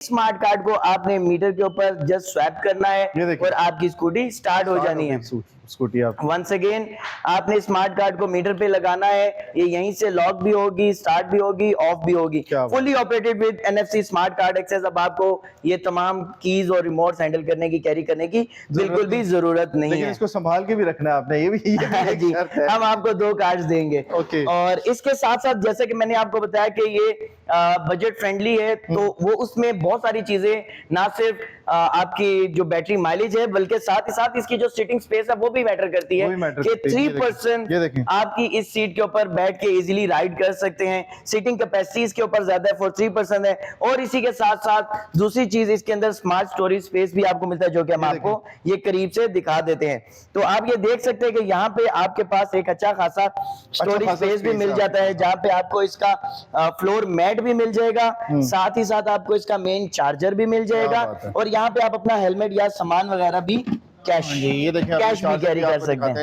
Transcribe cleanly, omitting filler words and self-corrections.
Smart card को आपने metre के ऊपर जस्ट स्वैप करना है और आपकी स्कूटी स्टार्ट हो जानी है। स्कूटी आप वंस अगेन आपने स्मार्ट कार्ड को मीटर पे लगाना है, ये यहीं से लॉक भी होगी, स्टार्ट भी होगी, ऑफ भी होगी। Fully operated with NFC smart card access. अब आपको ये तमाम कीज और रिमोट हैंडल करने की, कैरी करने की बिल्कुल भी जरूरत नहीं लेकिन है। इसको संभाल के भी रखना है आपने, ये भी एक जी, शर्त है। हम आपको 2 कार्ड्स देंगे। और इसके साथ साथ जैसे कि मैंने आपको बताया कि ये बजट फ्रेंडली है, तो वो उसमें बहुत सारी चीजें, ना सिर्फ आपकी जो बैटरी माइलेज है, बल्कि साथ ही साथ इसकी जो सीटिंग स्पेस है वो भी मैटर करती है कि 3% आपकी इस सीट के ऊपर बैठ के इजीली राइड कर सकते हैं। सीटिंग कैपेसिटी इसके ऊपर ज्यादा है, 43% है। और इसी के साथ साथ दूसरी चीज, इसके अंदर स्मार्ट स्टोरेज स्पेस भी आपको मिलता है, जो कि हम आपको ये करीब से दिखा देते हैं। तो आप ये देख सकते हैं कि यहाँ पे आपके पास एक अच्छा खासा स्टोरेज स्पेस भी मिल जाता है, जहाँ पे आपको इसका फ्लोर मैट भी मिल जाएगा, साथ ही साथ आपको इसका मेन चार्जर भी मिल जाएगा, और यहाँ पे आप अपना हेलमेट या सामान वगैरह भी कैश भी कैरी कर सकते हैं।